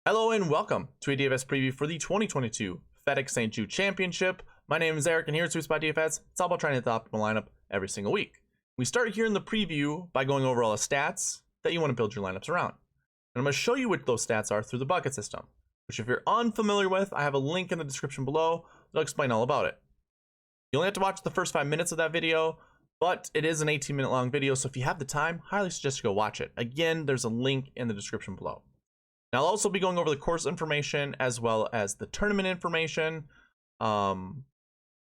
Hello and welcome to a DFS preview for the 2022 FedEx St. Jude Championship. My name is Eric and here at SweetSpotDFS, it's all about trying to hit the optimal lineup every single week. We start here in the preview by going over all the stats that you want to build your lineups around. And I'm going to show you what those stats are through the bucket system, which if you're unfamiliar with, I have a link in the description below that'll explain all about it. You only have to watch the first 5 minutes of that video, but it is an 18-minute long video, so if you have the time, highly suggest you go watch it. Again, there's a link in the description below. Now, I'll also be going over the course information as well as the tournament information and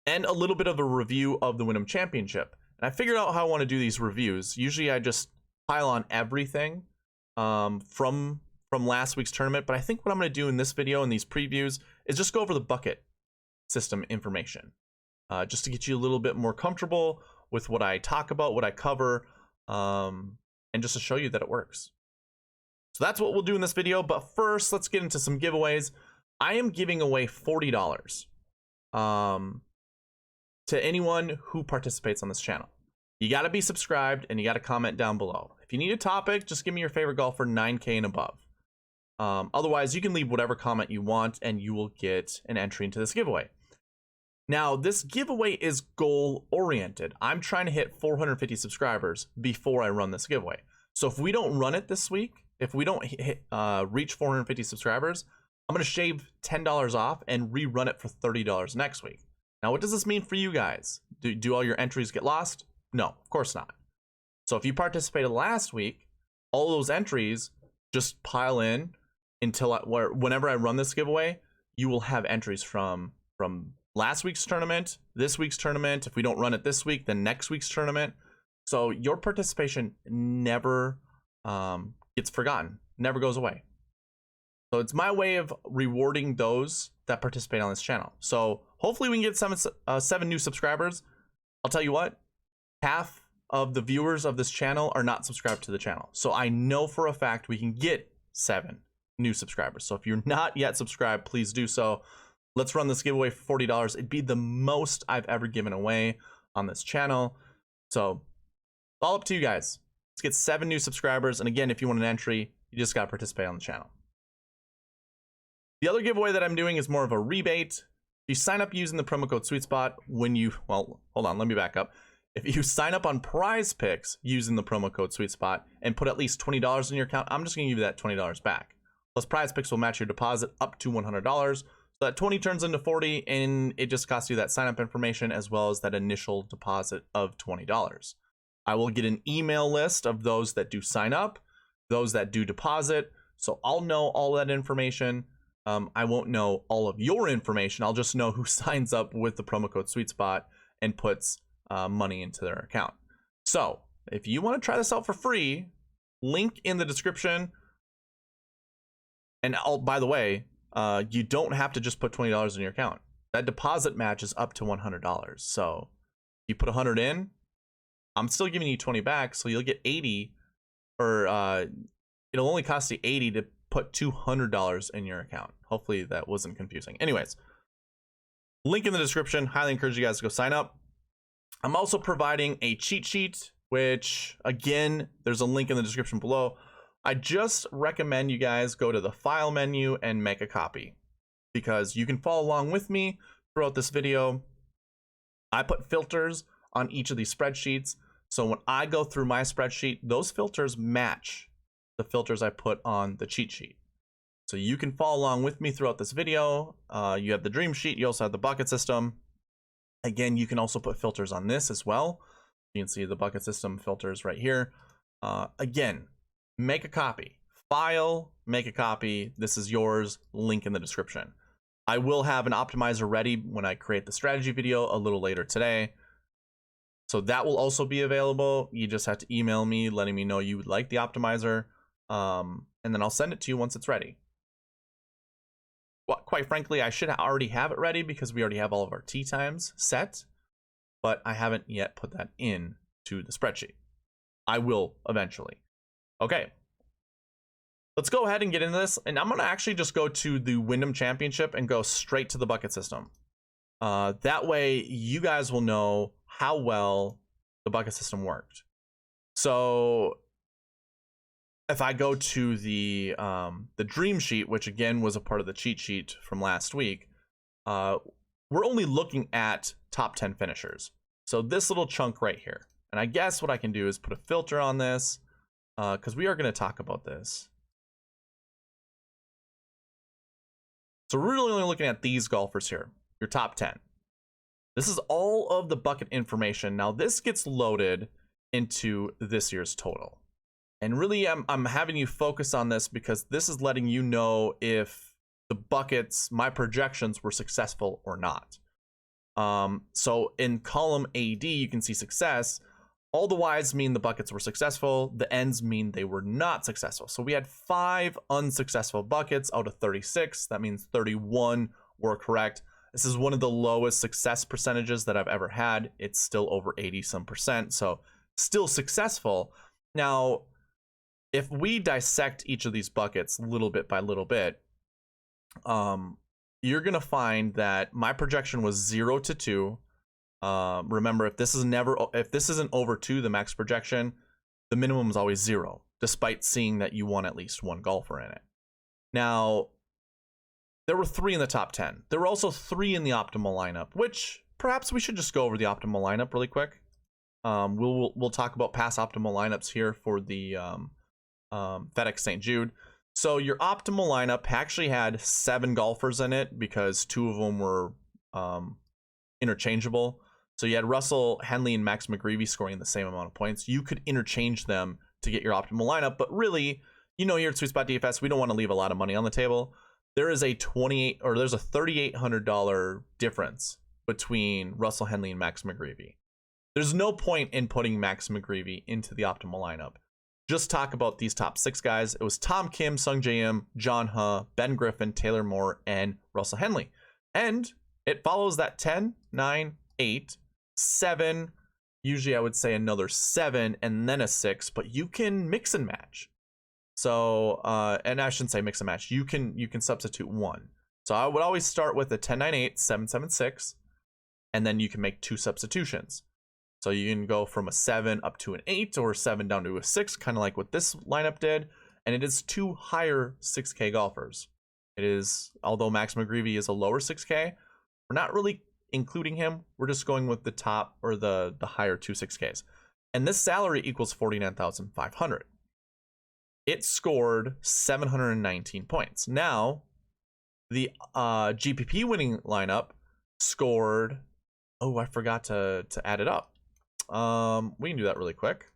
a little bit of a review of the Wyndham Championship. And I figured out how I want to do these reviews. Usually I just pile on everything from last week's tournament, but I think what I'm going to do in this video and these previews is just go over the bucket system information just to get you a little bit more comfortable with what I talk about, what I cover, and just to show you that it works. So that's what we'll do in this video, but first let's get into some giveaways. I am giving away $40 to anyone who participates on this channel. You got to be subscribed and you got to comment down below. If you need a topic, just give me your favorite golfer 9K and above. Otherwise, you can leave whatever comment you want and you will get an entry into this giveaway. Now, this giveaway is goal oriented. I'm trying to hit 450 subscribers before I run this giveaway. So if we don't run it this week, if we don't reach 450 subscribers, I'm going to shave $10 off and rerun it for $30 next week. Now, what does this mean for you guys? Do all your entries get lost? No, of course not. So if you participated last week, all those entries just pile in until whenever I run this giveaway, you will have entries from last week's tournament, this week's tournament. If we don't run it this week, then next week's tournament. So your participation never gets forgotten, never goes away. So it's my way of rewarding those that participate on this channel. So hopefully we can get seven new subscribers. I'll tell you what, half of the viewers of this channel are not subscribed to the channel. So I know for a fact we can get 7 new subscribers. So if you're not yet subscribed, please do so. Let's run this giveaway for $40. It'd be the most I've ever given away on this channel. So all up to you guys. Let's get 7 new subscribers. And again, if you want an entry, you just got to participate on the channel. The other giveaway that I'm doing is more of a rebate. If you sign up using the promo code SweetSpot well, hold on, let me back up. If you sign up on Prize Picks using the promo code SweetSpot and put at least $20 in your account, I'm just going to give you that $20 back. Plus, Prize Picks will match your deposit up to $100. So that 20 turns into 40, and it just costs you that sign up information as well as that initial deposit of $20. I will get an email list of those that do sign up, those that do deposit. So I'll know all that information. I won't know all of your information. I'll just know who signs up with the promo code SweetSpot and puts money into their account. So if you want to try this out for free, link in the description. And by the way, you don't have to just put $20 in your account. That deposit match is up to $100. So you put 100 in, I'm still giving you 20 back, so you'll get 80, or it'll only cost you 80 to put $200 in your account. Hopefully that wasn't confusing. Anyways, link in the description. Highly encourage you guys to go sign up. I'm also providing a cheat sheet, which again, there's a link in the description below. I just recommend you guys go to the file menu and make a copy because you can follow along with me throughout this video. I put filters on each of these spreadsheets. So when I go through my spreadsheet, those filters match the filters I put on the cheat sheet. So you can follow along with me throughout this video. You have the dream sheet. You also have the bucket system. Again, you can also put filters on this as well. You can see the bucket system filters right here. Again, make a copy. File, make a copy. This is yours. Link in the description. I will have an optimizer ready when I create the strategy video a little later today. So that will also be available. You just have to email me letting me know you would like the optimizer. And then I'll send it to you once it's ready. Well, quite frankly, I should already have it ready because we already have all of our tee times set, but I haven't yet put that in to the spreadsheet. I will eventually. Okay. Let's go ahead and get into this. And I'm going to actually just go to the Wyndham Championship and go straight to the bucket system. That way you guys will know how well the bucket system worked. So if I go to the dream sheet, which again was a part of the cheat sheet from last week, we're only looking at top 10 finishers. So this little chunk right here. And I guess what I can do is put a filter on this, because we are going to talk about this. So we're really only looking at these golfers here, your top 10. This is all of the bucket information. Now this gets loaded into this year's total. And really I'm having you focus on this because this is letting you know if the buckets, my projections, were successful or not. So in column AD, you can see success. All the Ys mean the buckets were successful. The Ns mean they were not successful. So we had 5 unsuccessful buckets out of 36. That means 31 were correct. This is one of the lowest success percentages that I've ever had. It's still over 80-some%. So still successful. Now, if we dissect each of these buckets little bit by little bit, you're going to find that my projection was 0 to 2. Remember, if this isn't over 2, the max projection, the minimum is always 0, despite seeing that you won at least one golfer in it. Now, there were 3 in the top 10. There were also 3 in the optimal lineup, which perhaps we should just go over the optimal lineup really quick. We'll talk about past optimal lineups here for the FedEx St. Jude. So your optimal lineup actually had 7 golfers in it because 2 of them were interchangeable. So you had Russell Henley and Max McGreevy scoring the same amount of points. You could interchange them to get your optimal lineup, but really, here at SweetSpotDFS, we don't want to leave a lot of money on the table. There is a $3,800 difference between Russell Henley and Max McGreevy. There's no point in putting Max McGreevy into the optimal lineup. Just talk about these top 6 guys. It was Tom Kim, Sung Jae Im, John Huh, Ben Griffin, Taylor Moore, and Russell Henley. And it follows that 10, 9, 8, 7. Usually I would say another 7 and then a 6, but you can mix and match. So, and I shouldn't say mix and match. You can substitute 1. So I would always start with a 10, 9, 8, 7, 7, 6, and then you can make 2 substitutions. So you can go from a 7 up to an 8 or a 7 down to a 6, kind of like what this lineup did. And it is 2 higher 6K golfers. It is, although Max McGreevy is a lower 6K, we're not really including him. We're just going with the top or the higher 2 6Ks. And this salary equals $49,500. It scored 719 points. Now, the GPP winning lineup scored, I forgot to add it up. We can do that really quick.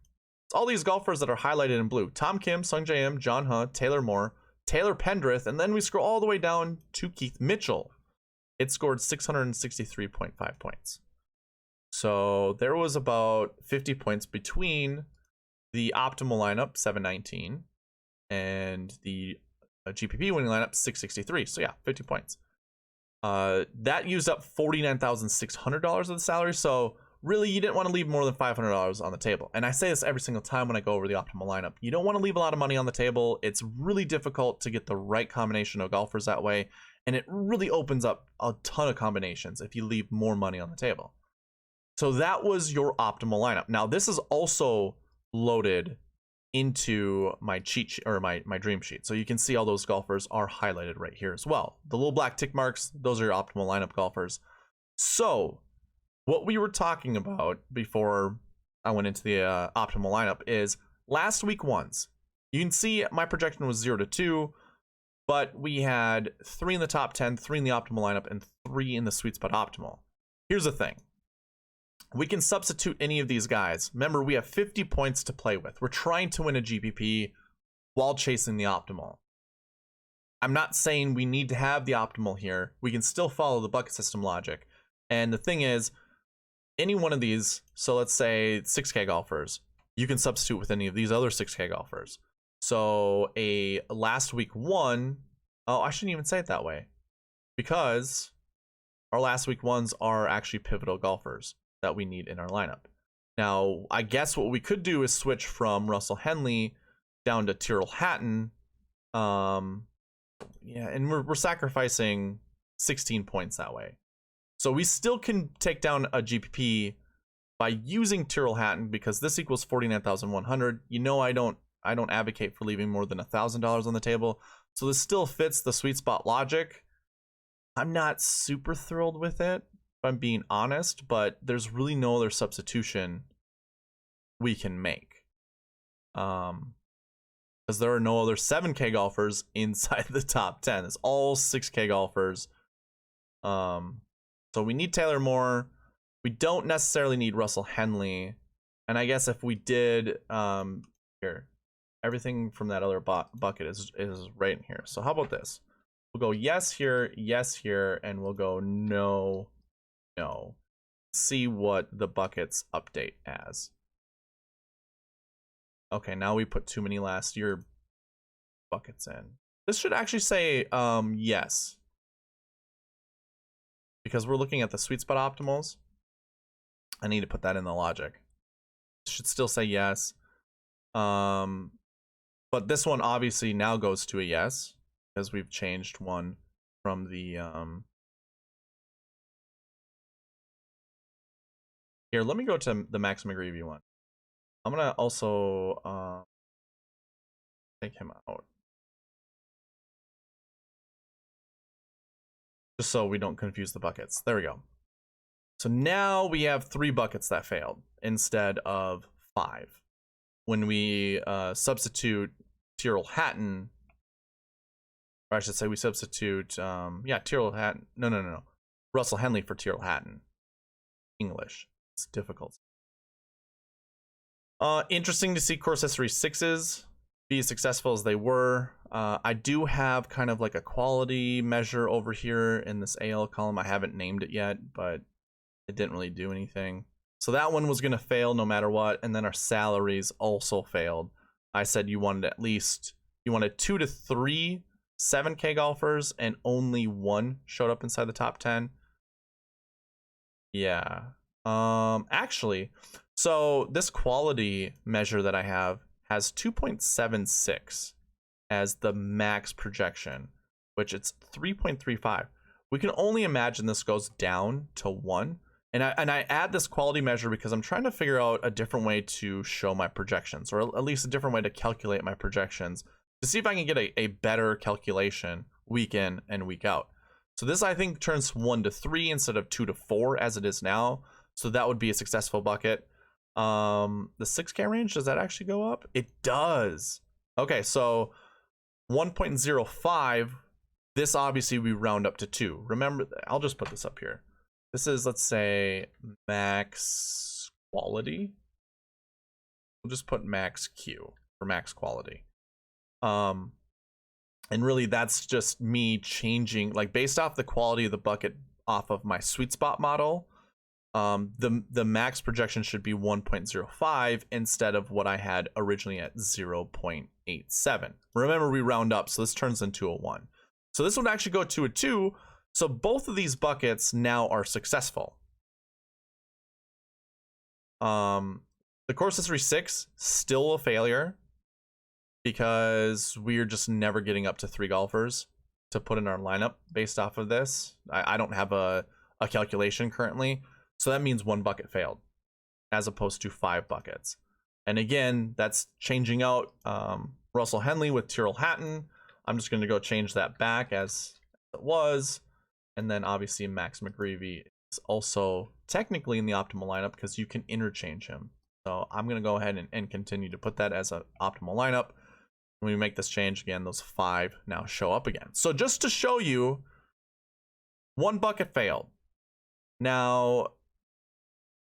It's all these golfers that are highlighted in blue: Tom Kim, Sung Jae Im, John Huh, Taylor Moore, Taylor Pendrith, and then we scroll all the way down to Keith Mitchell. It scored 663.5 points. So there was about 50 points between the optimal lineup, 719, and the GPP winning lineup, 663. So yeah, 50 points. That used up $49,600 of the salary. So really, you didn't want to leave more than $500 on the table. And I say this every single time when I go over the optimal lineup. You don't want to leave a lot of money on the table. It's really difficult to get the right combination of golfers that way. And it really opens up a ton of combinations if you leave more money on the table. So that was your optimal lineup. Now, this is also loaded into my cheat sheet, or my dream sheet. So you can see all those golfers are highlighted right here as well. The little black tick marks, those are your optimal lineup golfers. So what we were talking about before I went into the optimal lineup is last week ones. You can see my projection was 0 to 2, but we had 3 in the top 10, 3 in the optimal lineup, and 3 in the sweet spot optimal. Here's the thing. We can substitute any of these guys. Remember, we have 50 points to play with. We're trying to win a GPP while chasing the optimal. I'm not saying we need to have the optimal here. We can still follow the bucket system logic. And the thing is, any one of these, so let's say 6K golfers, you can substitute with any of these other 6K golfers. So a last week 1, I shouldn't even say it that way, because our last week 1s are actually pivotal golfers that we need in our lineup. Now, I guess what we could do is switch from Russell Henley down to Tyrrell Hatton. And we're sacrificing 16 points that way. So we still can take down a GPP by using Tyrrell Hatton, because this equals 49,100. I don't I don't advocate for leaving more than $1,000 on the table. So this still fits the sweet spot logic. I'm not super thrilled with it, if I'm being honest, but there's really no other substitution we can make. Because there are no other 7K golfers inside the top 10. It's all 6K golfers. So we need Taylor Moore. We don't necessarily need Russell Henley. And I guess if we did, here, everything from that other bucket is right in here. So how about this? We'll go yes here, and we'll go no, no. See what the buckets update as. Okay, now we put too many last year buckets in. This should actually say yes. Because we're looking at the sweet spot optimals. I need to put that in the logic. It should still say yes. But this one obviously now goes to a yes, because we've changed one from the here, let me go to the Max McGreevy one. I'm gonna also take him out, just so we don't confuse the buckets. There we go. So now we have 3 buckets that failed instead of 5. When we substitute Tyrrell Hatton, or I should say we substitute, yeah, Tyrrell Hatton. No. Russell Henley for Tyrrell Hatton. English. It's difficult. Interesting to see course history 6s be as successful as they were. I do have kind of like a quality measure over here in this AL column. I haven't named it yet, but it didn't really do anything. So that one was going to fail no matter what. And then our salaries also failed. I said you wanted 2 to 3 7K golfers, and only 1 showed up inside the top 10. Yeah. Actually, so this quality measure that I have has 2.76 as the max projection, which it's 3.35. We can only imagine this goes down to 1. And I add this quality measure because I'm trying to figure out a different way to show my projections, or at least a different way to calculate my projections, to see if I can get a better calculation week in and week out. So this, I think, turns 1 to 3 instead of 2 to 4 as it is now. So that would be a successful bucket. The 6K range, does that actually go up? It does. Okay, so 1.05, this obviously we round up to 2. Remember, I'll just put this up here. This is, let's say, max quality. We'll just put max Q for max quality. And really that's just me changing, like, based off the quality of the bucket off of my sweet spot model. The max projection should be 1.05 instead of what I had originally at 0.87. Remember, we round up, so this turns into a 1. So this would actually go to a 2. So both of these buckets now are successful. The course history 6, still a failure, because we're just never getting up to 3 golfers to put in our lineup based off of this. I don't have a calculation currently. So that means 1 bucket failed as opposed to 5 buckets. And again, that's changing out Russell Henley with Tyrrell Hatton. I'm just going to go change that back as it was. And then obviously Max McGreevy is also technically in the optimal lineup because you can interchange him. So I'm going to go ahead and continue to put that as an optimal lineup. When we make this change again, those 5 now show up again. So just to show you, 1 bucket failed. Now,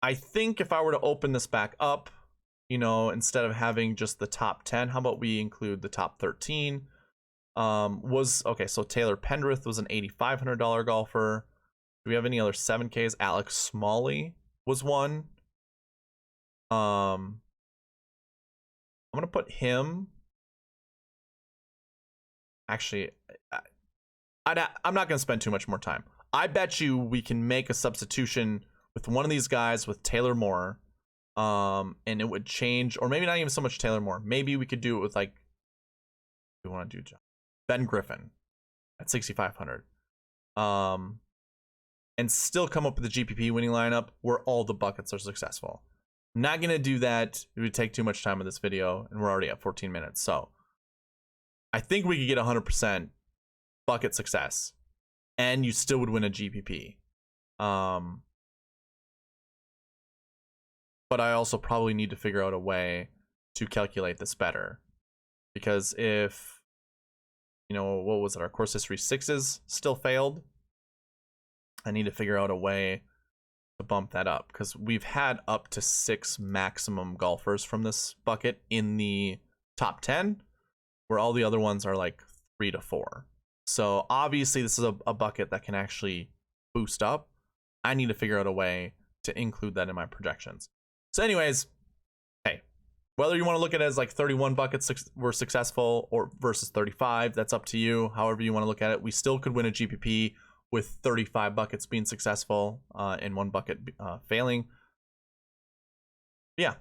I think if I were to open this back up, you know, instead of having just the top 10, how about we include the top 13? Okay, so Taylor Pendrith was an $8,500 golfer. Do we have any other 7Ks? Alex Smalley was one. I'm gonna put him. Actually, I'm not gonna spend too much more time. I bet you we can make a substitution with one of these guys with Taylor Moore, and it would change, or maybe not even so much Taylor Moore. Maybe we could do it with, like, we want to do Ben Griffin at 6,500, and still come up with the GPP winning lineup where all the buckets are successful. Not going to do that. It would take too much time in this video, and we're already at 14 minutes. So I think we could get 100% bucket success, and you still would win a GPP. But I also probably need to figure out a way to calculate this better, because if, you know, what was it? Our course history 6s still failed. I need to figure out a way to bump that up, because we've had up to 6 maximum golfers from this bucket in the top 10, where all the other ones are like 3 to 4. So obviously this is a bucket that can actually boost up. I need to figure out a way to include that in my projections. So anyways, hey, whether you want to look at it as like 31 buckets were successful or versus 35, that's up to you. However you want to look at it, we still could win a GPP with 35 buckets being successful and 1 bucket failing. Yeah,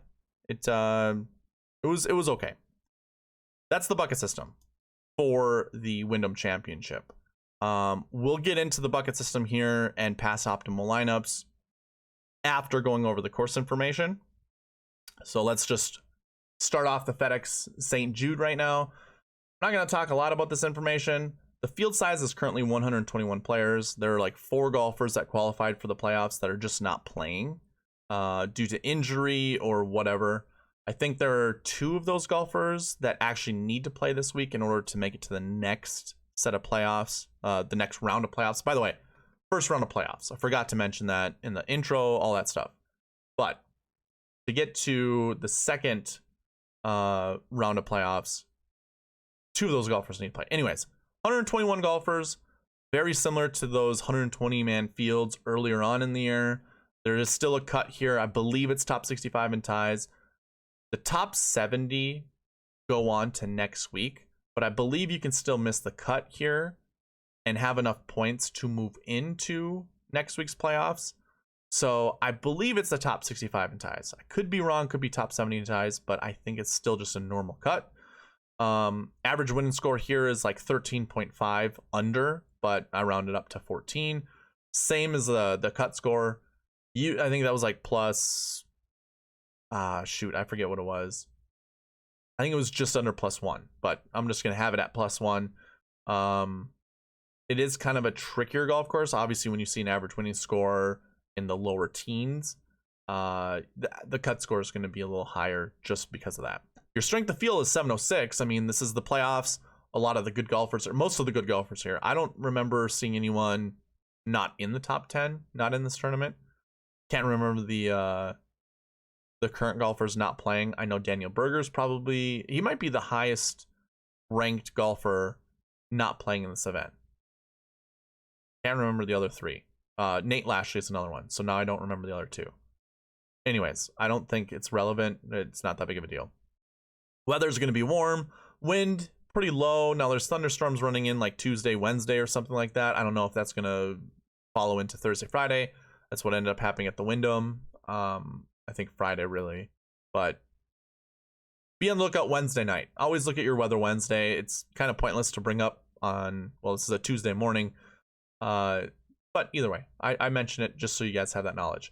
it was okay. That's the bucket system for the Wyndham Championship. We'll get into the bucket system here and pass optimal lineups after going over the course information. So let's just start off the FedEx St. Jude right now. I'm not going to talk a lot about this information. The field size is currently 121 players. There are like 4 golfers that qualified for the playoffs that are just not playing due to injury or whatever. I think there are 2 of those golfers that actually need to play this week in order to make it to the next set of playoffs, the next round of playoffs. By the way, first round of playoffs. I forgot to mention that in the intro, all that stuff. But to get to the second round of playoffs, 2 of those golfers need to play. Anyways, 121 golfers, very similar to those 120-man fields earlier on in the year. There is still a cut here. I believe it's top 65 in ties. The top 70 go on to next week, but I believe you can still miss the cut here and have enough points to move into next week's playoffs. So I believe it's the top 65 in ties. I could be wrong, could be top 70 in ties, but I think it's still just a normal cut. Average winning score here is like 13.5 under, but I rounded up to 14. Same as the cut score. I think that was like plus, shoot, I forget what it was. I think it was just under +1, but I'm just gonna have it at +1. It is kind of a trickier golf course. Obviously, when you see an average winning score in the lower teens, the cut score is going to be a little higher just because of that. Your strength of field is 706. I mean, this is the playoffs. A lot of the good golfers, or most of the good golfers here. I don't remember seeing anyone not in the top 10, not in this tournament. Can't remember the current golfers not playing. I know Daniel Berger's probably, he might be the highest ranked golfer not playing in this event. Can't remember the other 3. Nate Lashley is another one, so now I don't remember the other 2. Anyways, I don't think it's relevant. It's not that big of a deal. Weather's going to be warm. Wind, pretty low. Now, there's thunderstorms running in like Tuesday, Wednesday, or something like that. I don't know if that's going to follow into Thursday, Friday. That's what ended up happening at the Wyndham. I think Friday, really. But be on the lookout Wednesday night. Always look at your weather Wednesday. It's kind of pointless to bring up on, well, this is a Tuesday morning. But either way, I mention it just so you guys have that knowledge.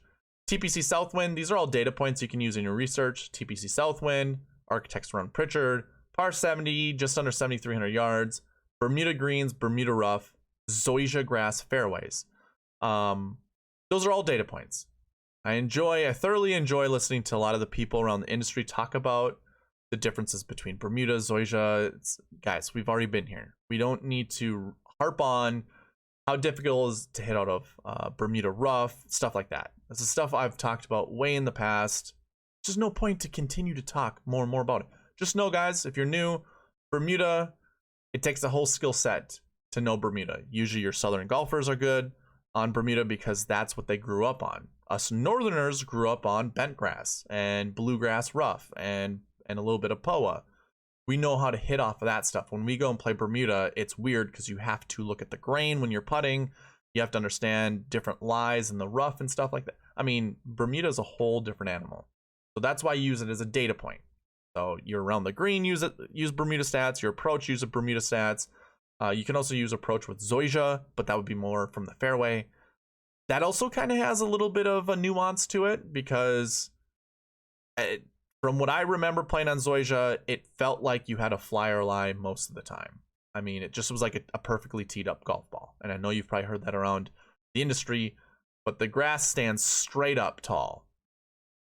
TPC Southwind, these are all data points you can use in your research. TPC Southwind, Architects Run Pritchard, par 70, just under 7,300 yards, Bermuda greens, Bermuda rough, zoysia grass fairways. Those are all data points. I thoroughly enjoy listening to a lot of the people around the industry talk about the differences between Bermuda, zoysia. Guys, we've already been here. We don't need to harp on how difficult it is to hit out of Bermuda rough, stuff like that. This is stuff I've talked about way in the past. Just no point to continue to talk more and more about it. Just know, guys, if you're new, Bermuda, it takes a whole skill set to know Bermuda. Usually your southern golfers are good on Bermuda because that's what they grew up on. Us northerners grew up on bent grass and bluegrass rough and a little bit of POA. We know how to hit off of that stuff. When we go and play Bermuda, it's weird because you have to look at the grain when you're putting. You have to understand different lies in the rough and stuff like that. I mean, Bermuda is a whole different animal. So that's why you use it as a data point. So you're around the green, use Bermuda stats. Your approach, use Bermuda stats. You can also use approach with zoysia, but that would be more from the fairway. That also kind of has a little bit of a nuance to it because From what I remember playing on Zoysia, it felt like you had a flyer lie most of the time. I mean, it just was like a perfectly teed up golf ball. And I know you've probably heard that around the industry, but the grass stands straight up tall.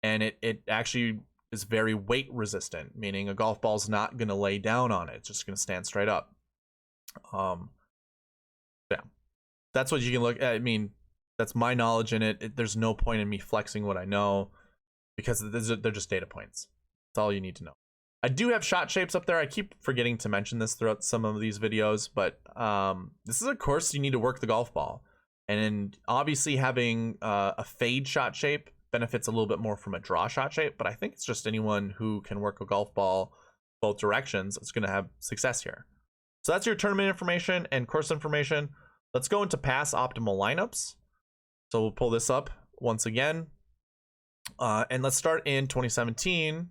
And it actually is very weight resistant, meaning a golf ball is not going to lay down on it. It's just going to stand straight up. Yeah, that's what you can look at. I mean, that's my knowledge in it. There's no point in me flexing what I know because they're just data points. That's all you need to know. I do have shot shapes up there. I keep forgetting to mention this throughout some of these videos, but this is a course you need to work the golf ball. And obviously having a fade shot shape benefits a little bit more from a draw shot shape, but I think it's just anyone who can work a golf ball both directions is going to have success here. So that's your tournament information and course information. Let's go into past optimal lineups. So we'll pull this up once again. And let's start in 2017,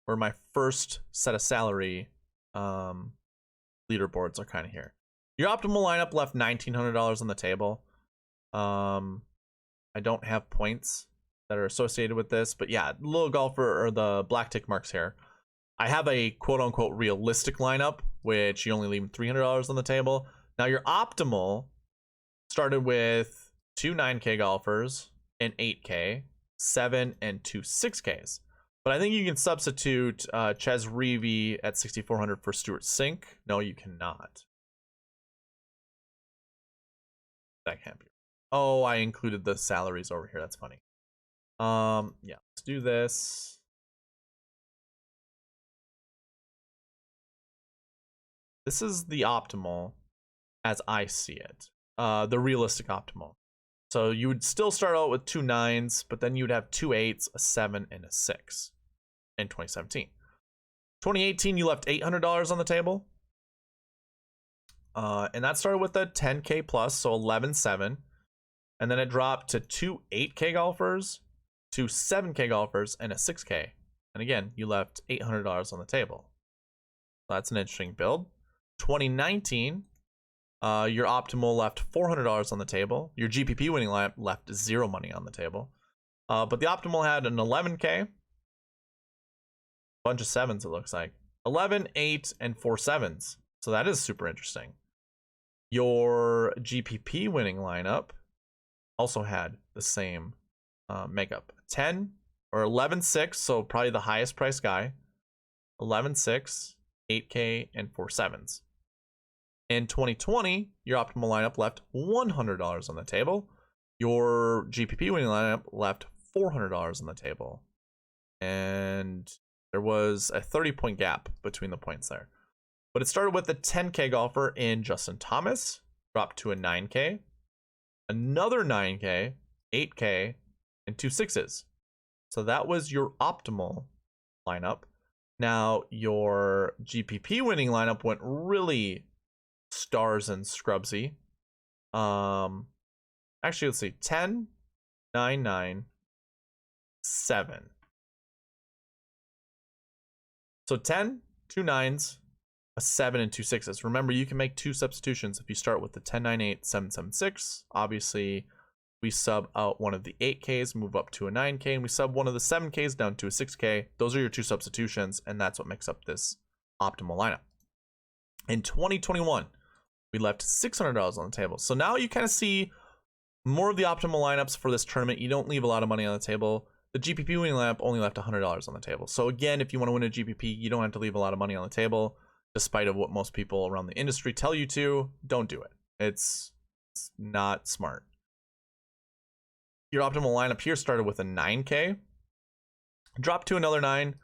where my first set of salary leaderboards are kind of here. Your optimal lineup left $1,900 on the table. I don't have points that are associated with this, but yeah, little golfer or the black tick marks here. I have a quote unquote realistic lineup, which you only leave $300 on the table. Now your optimal started with 2 9K golfers, an 8K, 7 and 2 6Ks. But I think you can substitute Ches Reavie at 6,400 for Stuart Sink. No, you cannot. That can't be. Oh, I included the salaries over here. That's funny. Yeah, let's do this. This is the optimal as I see it. The realistic optimal. So you would still start out with 2 9s, but then you'd have 2 8s, a 7, and a 6 in 2017. 2018, you left $800 on the table. And that started with a 10K plus, so 11.7. And then it dropped to 2 8K golfers, 2 7K golfers, and a 6K. And again, you left $800 on the table. So that's an interesting build. 2019, your optimal left $400 on the table. Your GPP winning lineup left 0 money on the table. But the optimal had an 11K. Bunch of 7s, it looks like. 11, 8, and 4 7s. So that is super interesting. Your GPP winning lineup also had the same makeup. 10 or 11.6, so probably the highest price guy. 11.6, 8K, and 4 7s. In 2020, your optimal lineup left $100 on the table. Your GPP winning lineup left $400 on the table. And there was a 30-point gap between the points there. But it started with a 10K golfer in Justin Thomas, dropped to a 9K, another 9K, 8K, and 2 6s. So that was your optimal lineup. Now, your GPP winning lineup went really stars and scrubsy. Actually, let's see. 10, 9, 9, 7. So 10, 2 9s, a 7, and 2 6s. Remember, you can make 2 substitutions if you start with the 10, 9, 8, 7, 7, 6. Obviously, we sub out one of the 8Ks, move up to a 9K, and we sub one of the 7Ks down to a 6K. Those are your 2 substitutions, and that's what makes up this optimal lineup. In 2021, we left $600 on the table. So now you kind of see more of the optimal lineups for this tournament. You don't leave a lot of money on the table. The GPP winning lineup only left $100 on the table. So again, if you want to win a GPP, you don't have to leave a lot of money on the table. Despite of what most people around the industry tell you to, don't do it. It's not smart. Your optimal lineup here started with a 9K, dropped to another 9,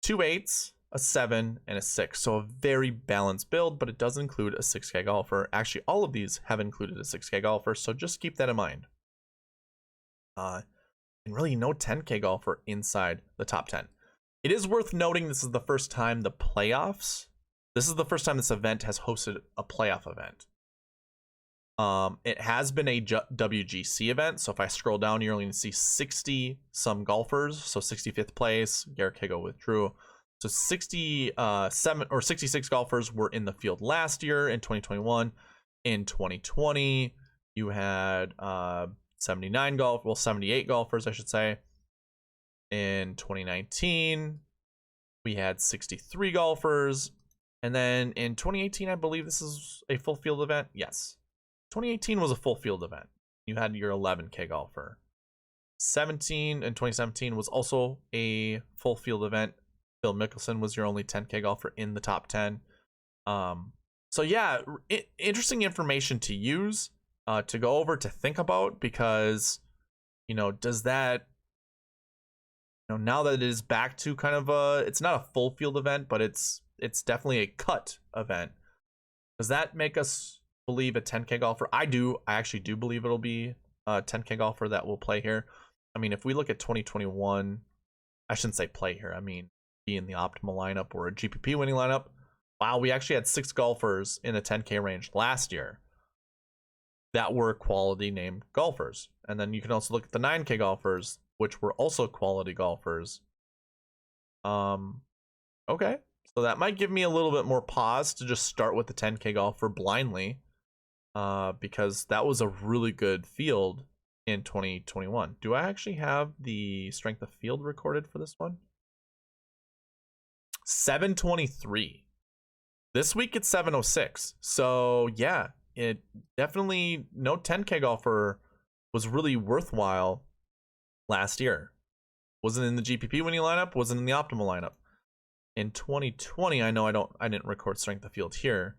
2 8s, a 7, and a 6. So a very balanced build, but it does include a 6K golfer. Actually, all of these have included a 6K golfer, so just keep that in mind. And really no 10K golfer inside the top 10. It is worth noting this is the first time this event has hosted a playoff event. It has been a WGC event, so if I scroll down, you're only going to see 60 some golfers, so 65th place. Garrett Cagle withdrew. So 67 or 66 golfers were in the field last year in 2021. In 2020, you had 78 golfers, I should say. In 2019, we had 63 golfers. And then in 2018, I believe this is a full field event. Yes. 2018 was a full field event. You had your 11K golfer. 2017 was also a full field event. Phil Mickelson was your only 10K golfer in the top 10. So yeah, interesting information to use, to go over, to think about, because, you know, does that, you know, now that it is back to kind of it's not a full field event, but it's definitely a cut event, does that make us believe a 10K golfer? I actually do believe it'll be a 10K golfer that will play here. I mean, if we look at 2021, I shouldn't say play here, I mean be in the optimal lineup or a GPP winning lineup. Wow, we actually had 6 golfers in the 10K range last year that were quality named golfers. And then you can also look at the 9K golfers, which were also quality golfers. Okay, so that might give me a little bit more pause to just start with the 10K golfer blindly, because that was a really good field in 2021. Do I actually have the strength of field recorded for this one? 723. This week it's 706. So yeah, it definitely, no 10K golfer was really worthwhile last year. Wasn't in the GPP winning lineup, wasn't in the optimal lineup. In 2020, I know I didn't record strength of field here.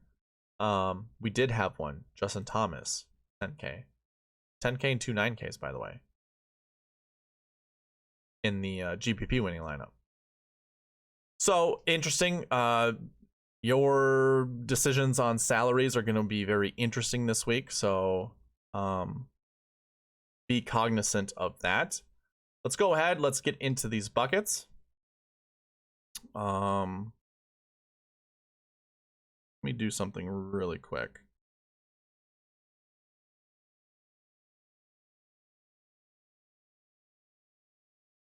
We did have one, Justin Thomas, 10K. 10K and 2 9Ks, by the way, in the GPP winning lineup. So interesting. Your decisions on salaries are going to be very interesting this week, so be cognizant of that. Let's go ahead. Let's get into these buckets. Let me do something really quick.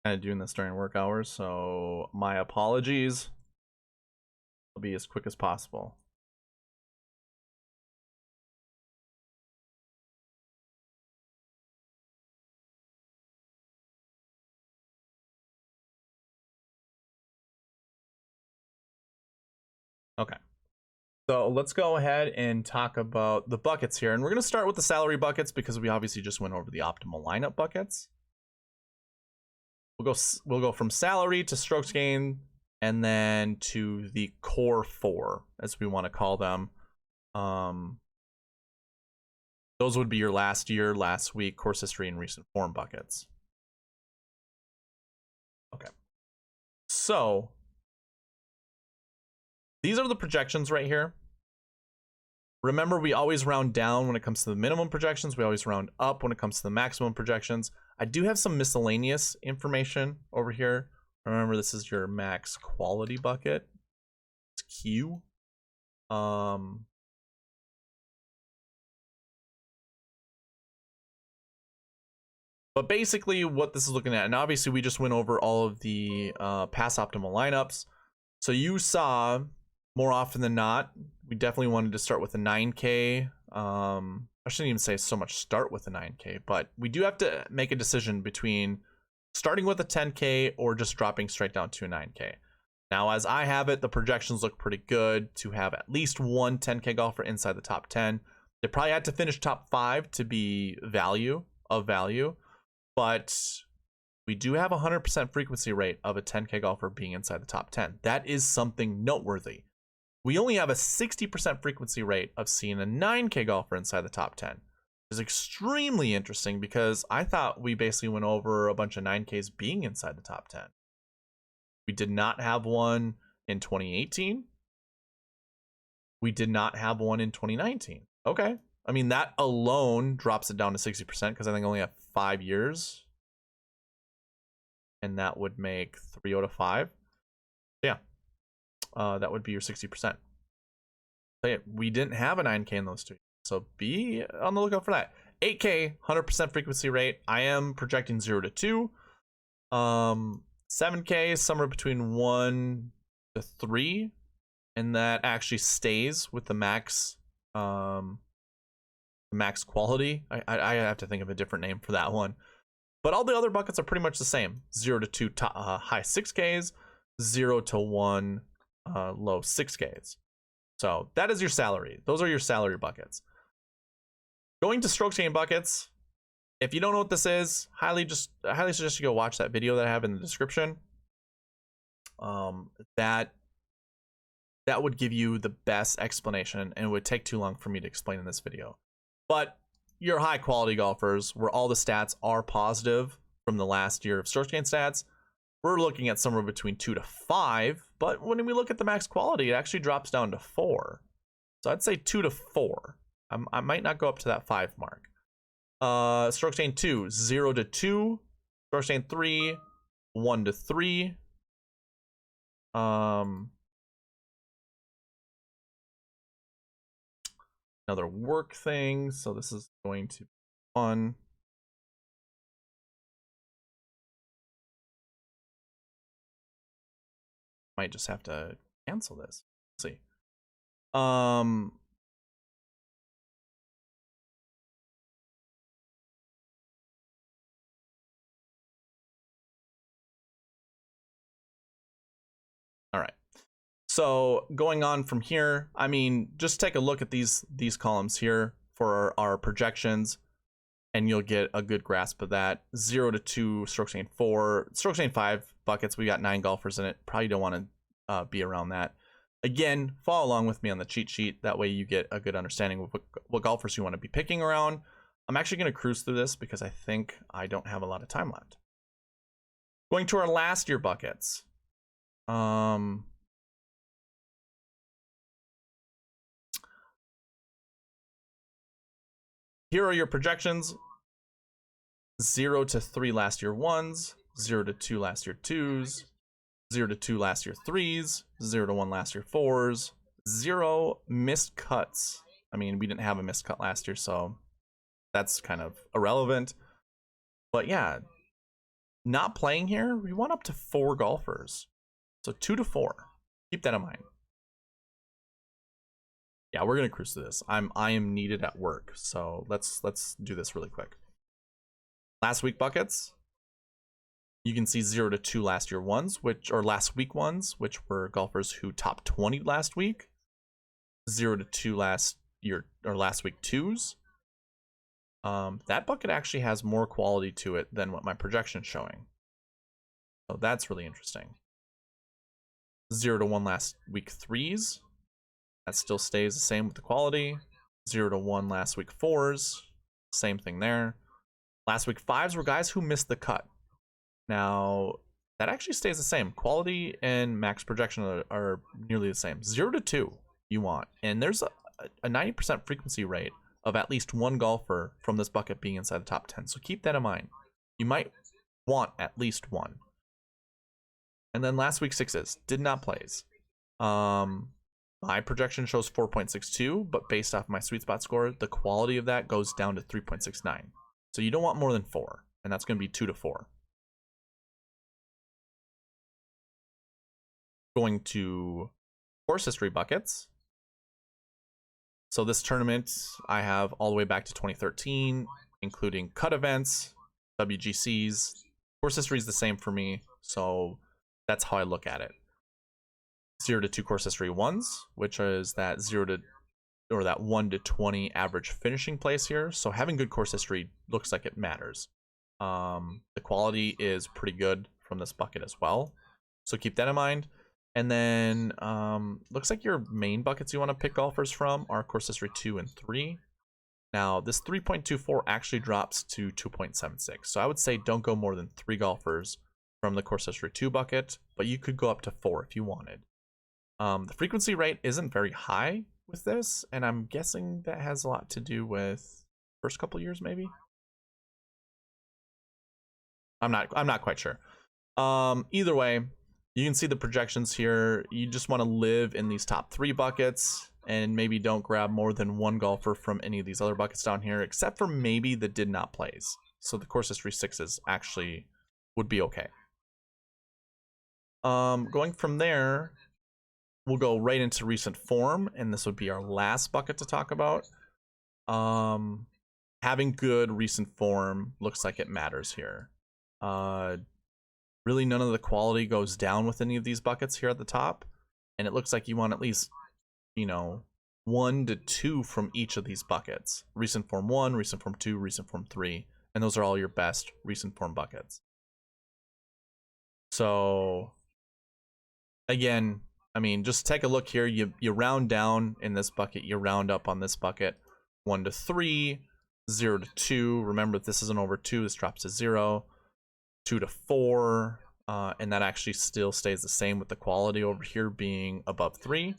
Kind of doing this during work hours, so my apologies. I'll be as quick as possible. Okay, so let's go ahead and talk about the buckets here, and we're going to start with the salary buckets because we obviously just went over the optimal lineup buckets. We'll go from salary to strokes gained, and then to the core 4, as we want to call them. Those would be your last year, last week, course history, and recent form buckets. Okay, so these are the projections right here. Remember, we always round down when it comes to the minimum projections. We always round up when it comes to the maximum projections. I do have some miscellaneous information over here. Remember, this is your max quality bucket. It's Q. But basically what this is looking at, and obviously we just went over all of the past optimal lineups. So you saw, more often than not, we definitely wanted to start with a 9K. I shouldn't even say so much start with a 9K, but we do have to make a decision between starting with a 10K or just dropping straight down to a 9K. Now, as I have it, the projections look pretty good to have at least one 10K golfer inside the top 10. They probably had to finish top 5 to be value, but we do have a 100% frequency rate of a 10K golfer being inside the top 10. That is something noteworthy. We only have a 60% frequency rate of seeing a 9K golfer inside the top 10. It's extremely interesting because I thought we basically went over a bunch of 9Ks being inside the top 10. We did not have one in 2018. We did not have one in 2019. Okay. I mean, that alone drops it down to 60% because I think I only have 5 years. And that would make 3 out of 5. Yeah. That would be your 60%. So yeah, we didn't have a 9K in those 2 years. So be on the lookout for that. 8K, 100% frequency rate. I am projecting 0 to 2. 7K, somewhere between 1 to 3. And that actually stays with the max quality. I have to think of a different name for that one. But all the other buckets are pretty much the same. 0 to 2 high 6Ks, 0 to 1 low 6Ks. So that is your salary. Those are your salary buckets. Going to strokes gained buckets. If you don't know what this is, highly suggest you go watch that video that I have in the description. That would give you the best explanation, and it would take too long for me to explain in this video. But your high quality golfers, where all the stats are positive from the last year of strokes gained stats, we're looking at somewhere between 2 to 5. But when we look at the max quality, it actually drops down to 4. So I'd say 2 to 4. I might not go up to that 5 mark. Strokes gained 2, 0 to 2. Strokes gained 3, 1 to 3. Another work thing, so this is going to be fun. Might just have to cancel this. Let's see. All right. So going on from here, I mean, just take a look at these columns here for our projections, and you'll get a good grasp of that. 0 to 2, strokes gained 4, strokes gained 5 buckets. We got 9 golfers in it. Probably don't want to be around that. Again, follow along with me on the cheat sheet. That way you get a good understanding of what golfers you want to be picking around. I'm actually going to cruise through this because I think I don't have a lot of time left. Going to our last year buckets. Here are your projections. 0 to 3 last year 1s, 0 to 2 last year 2s, 0 to 2 last year 3s, 0 to 1 last year 4s, 0 missed cuts. I mean, we didn't have a missed cut last year, so that's kind of irrelevant. But yeah, not playing here, we went up to 4 golfers. So 2 to 4. Keep that in mind. Yeah, we're gonna cruise through this. I am needed at work, so let's do this really quick. Last week buckets. You can see 0 to 2 last year 1s, last week 1s, which were golfers who top 20 last week. 0 to 2 last week 2s. That bucket actually has more quality to it than what my projection is showing. So that's really interesting. 0 to 1 last week 3s. That still stays the same with the quality. 0 to 1 last week 4s. Same thing there. Last week 5s were guys who missed the cut. Now, that actually stays the same. Quality and max projection are nearly the same. 0 to 2 you want. And there's a 90% frequency rate of at least 1 golfer from this bucket being inside the top 10. So keep that in mind. You might want at least 1. And then last week 6s did not plays. My projection shows 4.62, but based off my sweet spot score, the quality of that goes down to 3.69. So you don't want more than 4, and that's going to be 2 to 4. Going to course history buckets. So this tournament, I have all the way back to 2013, including cut events, WGCs. Course history is the same for me, so that's how I look at it. 0 to 2 course history 1s, which is that 1 to 20 average finishing place here. So having good course history looks like it matters. The quality is pretty good from this bucket as well, so keep that in mind. And then looks like your main buckets you want to pick golfers from are course history 2 and 3. Now this 3.24 actually drops to 2.76, so I would say don't go more than 3 golfers from the course history 2 bucket, but you could go up to 4 if you wanted. The frequency rate isn't very high with this, and I'm guessing that has a lot to do with first couple years, maybe. I'm not quite sure. Either way, you can see the projections here. You just want to live in these top 3 buckets, and maybe don't grab more than 1 golfer from any of these other buckets down here, except for maybe the did not plays. So the course history 6s actually would be okay. Going from there, we'll go right into recent form, and this would be our last bucket to talk about. Having good recent form looks like it matters here. Really none of the quality goes down with any of these buckets here at the top. And it looks like you want at least, you know, 1 to 2 from each of these buckets. Recent form 1, recent form 2, recent form 3. And those are all your best recent form buckets. So again, I mean, just take a look here. You round down in this bucket, you round up on this bucket. 1 to 3, 0 to 2. Remember, if this isn't over 2, this drops to 0. 2 to 4, and that actually still stays the same with the quality over here being above 3.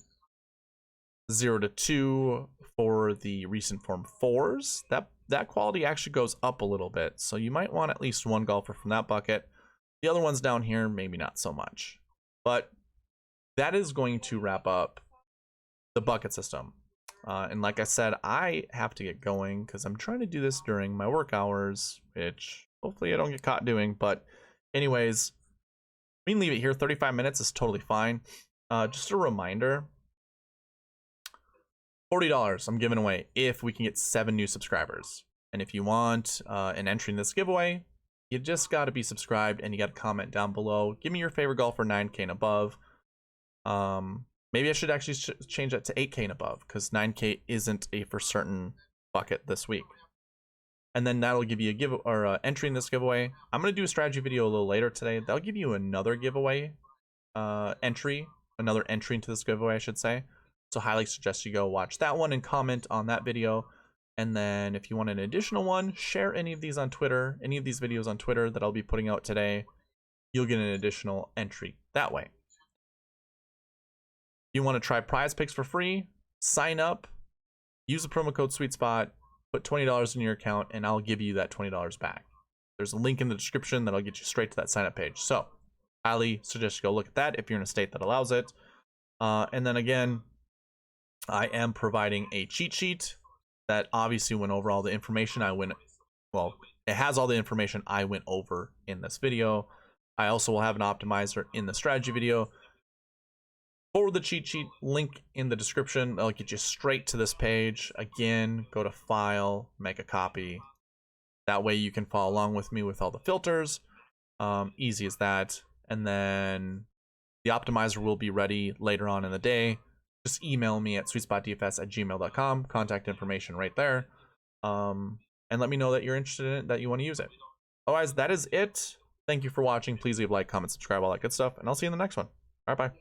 0 to 2 for the recent form 4s. That quality actually goes up a little bit, so you might want at least one golfer from that bucket. The other ones down here, maybe not so much. But that is going to wrap up the bucket system. And like I said, I have to get going because I'm trying to do this during my work hours, which hopefully I don't get caught doing. But anyways, we can leave it here. 35 minutes is totally fine. Just a reminder, $40 I'm giving away if we can get 7 new subscribers. And if you want an entry in this giveaway, you just got to be subscribed and you got to comment down below. Give me your favorite golfer 9K and above. Maybe I should actually change that to 8K and above because 9K isn't a for certain bucket this week. And then that'll give you a entry in this giveaway. I'm going to do a strategy video a little later today. That'll give you another giveaway entry, another entry into this giveaway, I should say. So highly suggest you go watch that one and comment on that video. And then if you want an additional one, share any of these on Twitter, any of these videos on Twitter that I'll be putting out today. You'll get an additional entry that way. If you want to try Prize Picks for free, sign up, use the promo code SweetSpot, put $20 in your account, and I'll give you that $20 back. There's a link in the description that'll get you straight to that sign up page. So highly suggest you go look at that if you're in a state that allows it. And then again, I am providing a cheat sheet that obviously went over all the information it has all the information I went over in this video. I also will have an optimizer in the strategy video. For the cheat sheet, link in the description. That'll get you straight to this page. Again, go to File, make a copy. That way you can follow along with me with all the filters. Easy as that. And then the optimizer will be ready later on in the day. Just email me at sweetspotdfs@gmail.com. Contact information right there. And let me know that you're interested in it, that you want to use it. Otherwise, that is it. Thank you for watching. Please leave a like, comment, subscribe, all that good stuff. And I'll see you in the next one. All right, bye.